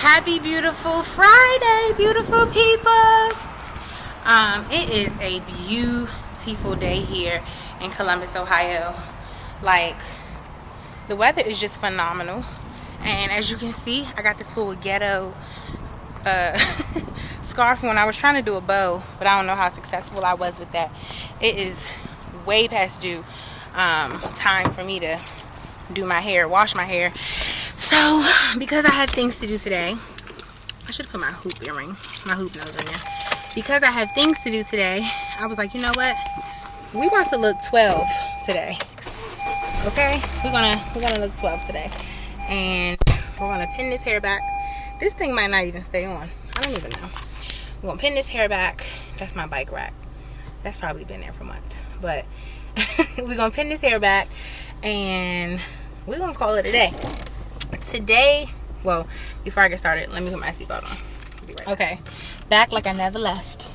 Happy beautiful Friday, beautiful people. It is a beautiful day here in Columbus, Ohio. Like, the weather is just phenomenal. And as you can see, I got this little ghetto scarf when I was trying to do a bow, but I don't know how successful I was with that. It is way past due time for me to do my hair, wash my hair. So, because I had things to do today, I should put my hoop nose in there. Because I have things to do today, I was like, you know what? We want to look 12 today. Okay? We're gonna look 12 today. And we're gonna pin this hair back. This thing might not even stay on. I don't even know. We're gonna pin this hair back. That's my bike rack. That's probably been there for months. But we're gonna pin this hair back and we're gonna call it a day. Today, well, before I get started, let me put my seatbelt on. I'll be right back. Okay, back like I never left.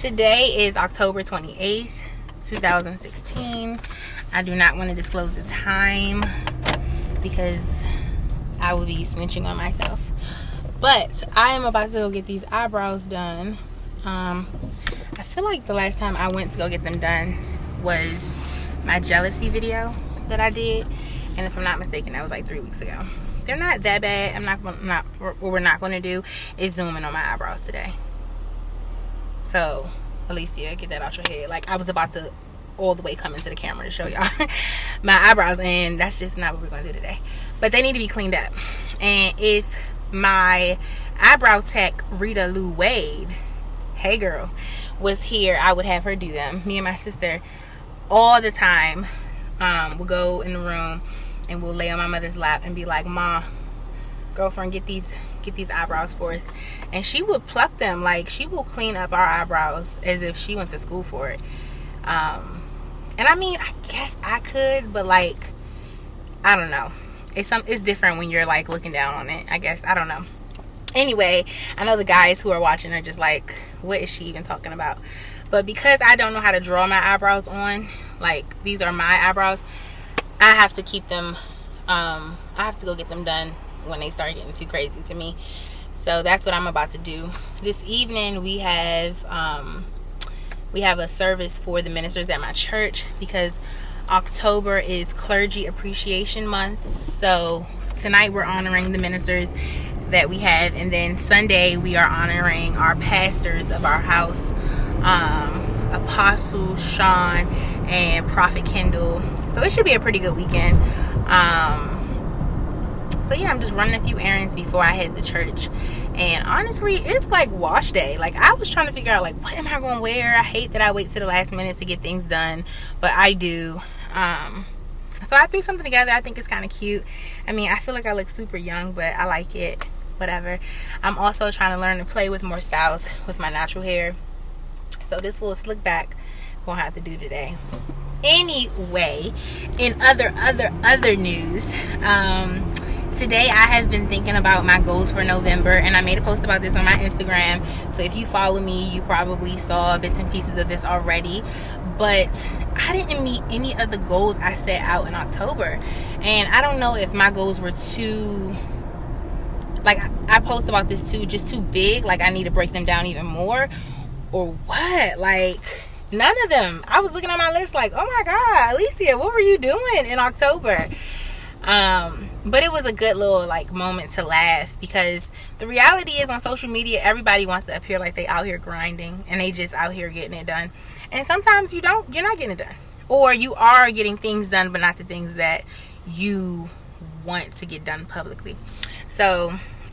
Today is October 28th, 2016. I do not want to disclose the time because I will be snitching on myself. But I am about to go get these eyebrows done. I feel like the last time I went to go get them done was my jealousy video that I did. And if I'm not mistaken, that was like 3 weeks ago. They're not that bad. What we're not going to do is zoom in on my eyebrows today. So, Alicia, get that out your head. Like, I was about to all the way come into the camera to show y'all my eyebrows, and that's just not what we're going to do today. But they need to be cleaned up. And if my eyebrow tech, Rita Lou Wade, hey girl, was here, I would have her do them. Me and my sister all the time we'll go in the room and we'll lay on my mother's lap and be like, Ma, girlfriend, get these eyebrows for us. And she would pluck them. Like, she will clean up our eyebrows as if she went to school for it. And I mean, I guess I could, but like, I don't know. It's different when you're like looking down on it, I guess. I don't know. Anyway, I know the guys who are watching are just like, what is she even talking about? But because I don't know how to draw my eyebrows on, like, these are my eyebrows, I have to keep them, I have to go get them done when they start getting too crazy to me. So that's what I'm about to do. This evening we have a service for the ministers at my church because October is Clergy Appreciation Month. So tonight we're honoring the ministers that we have, and then Sunday we are honoring our pastors of our house, Apostle Sean and Prophet Kendall. So it should be a pretty good weekend. So yeah, I'm just running a few errands before I head to church. And honestly, it's like wash day. Like, I was trying to figure out, like, what am I going to wear? I hate that I wait to the last minute to get things done, but I do. So I threw something together. I think it's kind of cute. I mean, I feel like I look super young, but I like it. Whatever. I'm also trying to learn to play with more styles with my natural hair. So this little slick back I'm gonna have to do today. Anyway, in other news, today I have been thinking about my goals for November, and I made a post about this on my Instagram. So if you follow me, you probably saw bits and pieces of this already. But I didn't meet any of the goals I set out in October, and I don't know if my goals were too, like, I post about this too, just too big, like I need to break them down even more, or what. Like, none of them. I was looking at my list like, oh my God, Alicia, what were you doing in October? But it was a good little like moment to laugh, because the reality is, on social media, everybody wants to appear like they out here grinding and they just out here getting it done. And sometimes you're not getting it done, or you are getting things done, but not the things that you want to get done publicly. So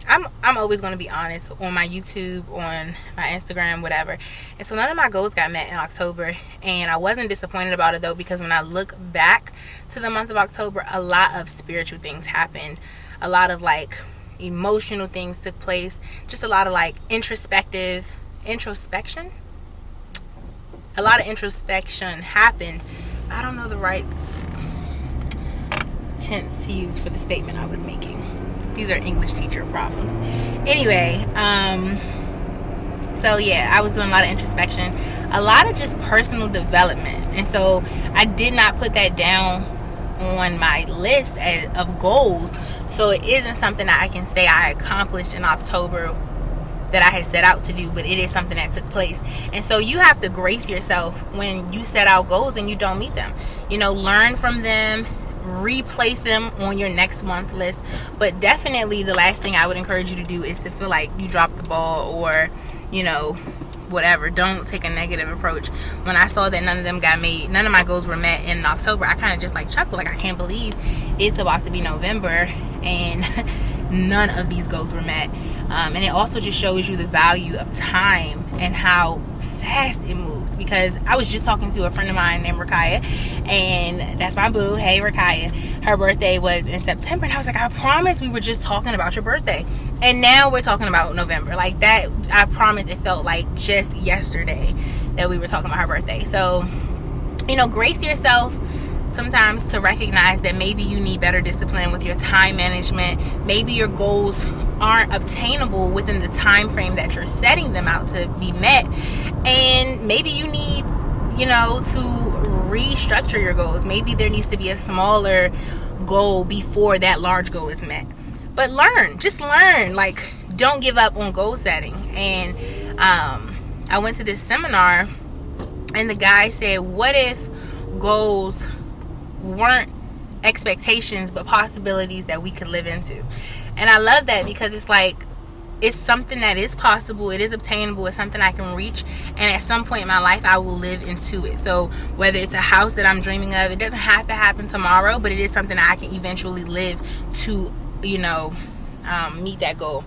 I'm always going to be honest on my YouTube, on my Instagram, whatever. And so none of my goals got met in October, and I wasn't disappointed about it though, because when I look back to the month of October, a lot of spiritual things happened. A lot of like emotional things took place. Just a lot of like introspection. A lot of introspection happened. I don't know the right tense to use for the statement I was making. These are English teacher problems. Anyway, so yeah, I was doing a lot of introspection, a lot of just personal development. And so I did not put that down on my list of goals So it isn't something that I can say I accomplished in October that I had set out to do, but it is something that took place. And so you have to grace yourself when you set out goals and you don't meet them. Learn from them, replace them on your next month list. But definitely the last thing I would encourage you to do is to feel like you dropped the ball, or whatever. Don't take a negative approach. When I saw that none of them got made, none of my goals were met in October, I kind of just chuckled, I can't believe it's about to be November and none of these goals were met. And it also just shows you the value of time and how fast it moves. Because I was just talking to a friend of mine named Rakaya, and that's my boo. Hey Rakaya. Her birthday was in September, and I was like, I promise we were just talking about your birthday, and now we're talking about November. That, I promise, it felt like just yesterday that we were talking about her birthday. So grace yourself sometimes to recognize that maybe you need better discipline with your time management. Maybe your goals aren't obtainable within the time frame that you're setting them out to be met, and maybe you need to restructure your goals. Maybe there needs to be a smaller goal before that large goal is met. But just learn. Don't give up on goal setting. And I went to this seminar, and the guy said, what if goals weren't expectations but possibilities that we could live into? And I love that, because it's something that is possible, it is obtainable, it's something I can reach, and at some point in my life I will live into it. So whether it's a house that I'm dreaming of, it doesn't have to happen tomorrow, but it is something that I can eventually live to meet that goal.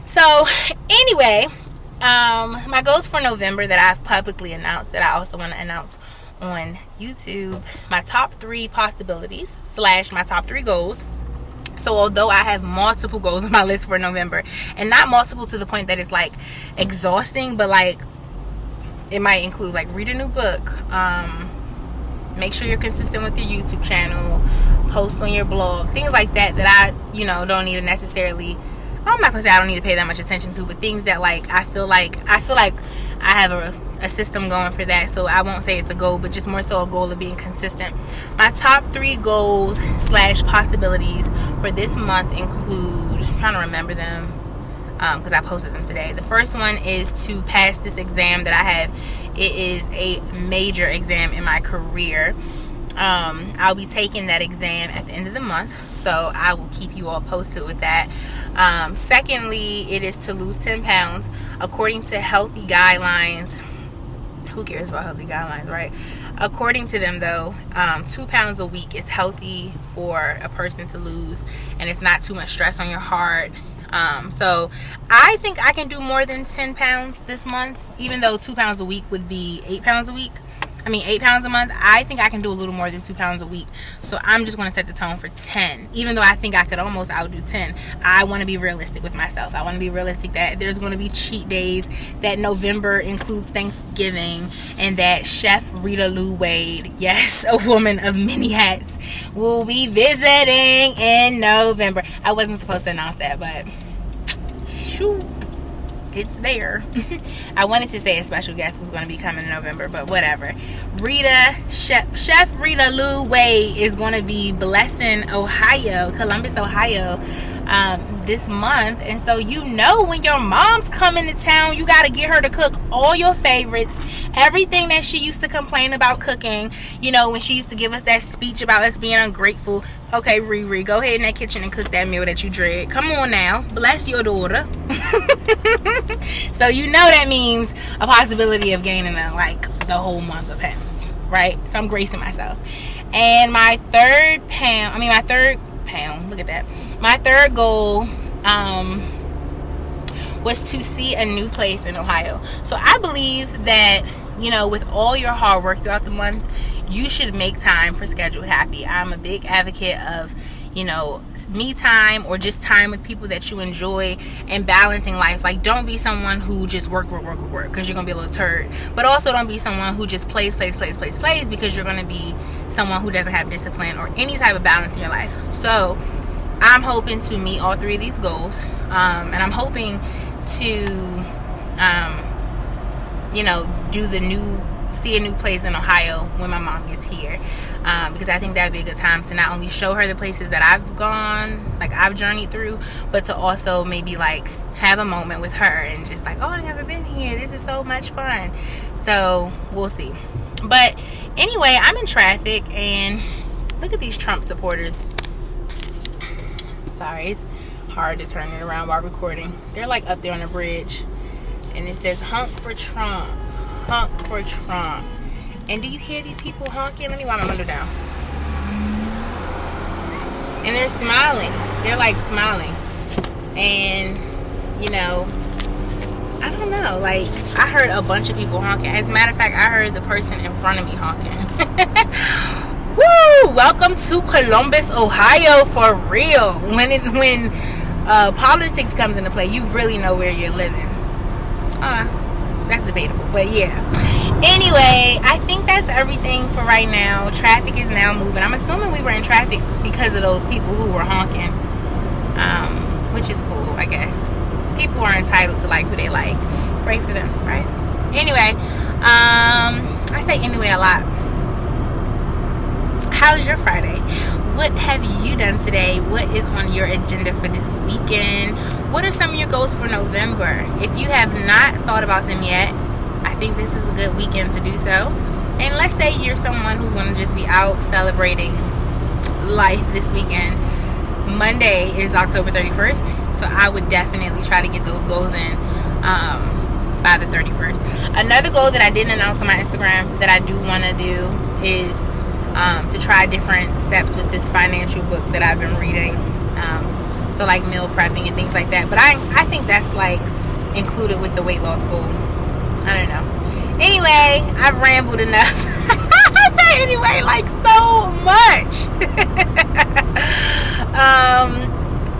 So anyway, my goals for November that I've publicly announced, that I also want to announce on YouTube, my top 3 possibilities / my top 3 goals. So although I have multiple goals on my list for November, and not multiple to the point that it's exhausting, but it might include read a new book, make sure you're consistent with your YouTube channel, post on your blog, things like that I don't need to necessarily, I'm not gonna say I don't need to pay that much attention to, but things that I feel like I have a system going for that. So I won't say it's a goal, but just more so a goal of being consistent. My top 3 goals / possibilities for this month include, I'm trying to remember them because I posted them today. The first one is to pass this exam that I have. It is a major exam in my career. I'll be taking that exam at the end of the month, so I will keep you all posted with that. Secondly, it is to lose 10 pounds. According to healthy guidelines, who cares about healthy guidelines, right? According to them, though, 2 pounds a week is healthy for a person to lose, and it's not too much stress on your heart. So I think I can do more than 10 pounds this month, even though 2 pounds a week would be 8 pounds a week. 8 pounds a month. I think I can do a little more than 2 pounds a week. So I'm just going to set the tone for 10. Even though I think I could almost outdo 10, I want to be realistic with myself. I want to be realistic that there's going to be cheat days, that November includes Thanksgiving, and that Chef Rita Lou Wade, yes, a woman of many hats, will be visiting in November. I wasn't supposed to announce that, but shoot, it's there. I wanted to say a special guest was going to be coming in November, but whatever. Chef Rita Lou Wade is going to be blessing Columbus, Ohio, this month. And so when your mom's coming to town, you got to get her to cook all your favorites, everything that she used to complain about cooking, when she used to give us that speech about us being ungrateful. Okay, Riri, go ahead in that kitchen and cook that meal that you dread. Come on now, bless your daughter. So that means a possibility of gaining the whole month of pounds, right? So I'm gracing myself. And my third goal was to see a new place in Ohio. So I believe that with all your hard work throughout the month, you should make time for scheduled happy. I'm a big advocate of me time, or just time with people that you enjoy, and balancing life. Don't be someone who just work because you're gonna be a little turd, but also don't be someone who just plays because you're gonna be someone who doesn't have discipline or any type of balance in your life. So I'm hoping to meet all 3 of these goals, and I'm hoping to see a new place in Ohio when my mom gets here. because I think that would be a good time to not only show her the places that I've gone, like I've journeyed through, but to also maybe like have a moment with her and just like, oh, I've never been here, this is so much fun. So we'll see. But anyway, I'm in traffic and look at these Trump supporters. Sorry, it's hard to turn it around while recording. They're like up there on the bridge and it says honk for Trump, honk for Trump. And do you hear these people honking? Let me wipe my window down. And they're smiling. They're like smiling. And you know, I don't know, like I heard a bunch of people honking. As a matter of fact, I heard the person in front of me honking. Woo! Welcome to Columbus, Ohio, for real. When politics comes into play, you really know where you're living. That's debatable, but yeah. Anyway, I think that's everything for right now. Traffic is now moving. I'm assuming we were in traffic because of those people who were honking, which is cool, I guess. People are entitled to like who they like. Pray for them, right? Anyway, I say anyway a lot. How's your Friday? What have you done today? What is on your agenda for this weekend? What are some of your goals for November? If you have not thought about them yet, I think this is a good weekend to do so. And let's say you're someone who's going to just be out celebrating life this weekend. Monday is October 31st, so I would definitely try to get those goals in by the 31st. Another goal that I didn't announce on my Instagram that I do want to do is to try different steps with this financial book that I've been reading. So like meal prepping and things like that. But I think that's like included with the weight loss goal. I don't know. Anyway, I've rambled enough. I say anyway like so much.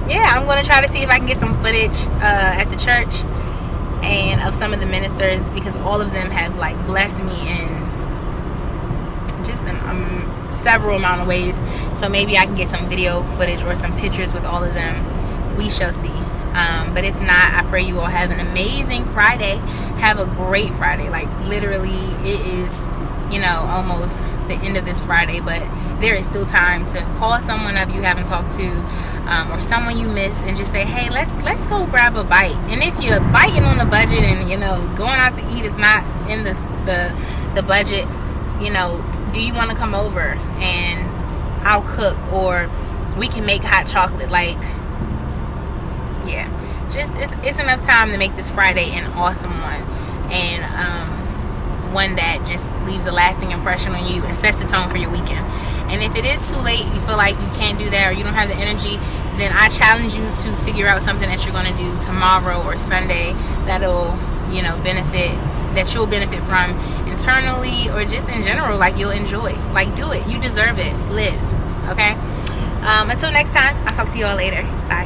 Yeah, I'm going to try to see if I can get some footage at the church and of some of the ministers, because all of them have like blessed me in just several amount of ways. So maybe I can get some video footage or some pictures with all of them. We shall see. But if not, I pray you all have an amazing Friday. Have a great Friday. Like literally it is, you know, almost the end of this Friday, but there is still time to call someone up you haven't talked to, or someone you miss, and just say, hey, let's go grab a bite. And if you're biting on the budget and you know going out to eat is not in the budget, you know, do you want to come over and I'll cook, or we can make hot chocolate? Like, yeah, just it's enough time to make this Friday an awesome one, and one that just leaves a lasting impression on you and sets the tone for your weekend. And if it is too late, you feel like you can't do that or you don't have the energy, then I challenge you to figure out something that you're going to do tomorrow or Sunday that'll, you know, that you'll benefit from internally or just in general, like you'll enjoy. Like, do it. You deserve it. Live. Okay? Until next time, I'll talk to you all later. Bye.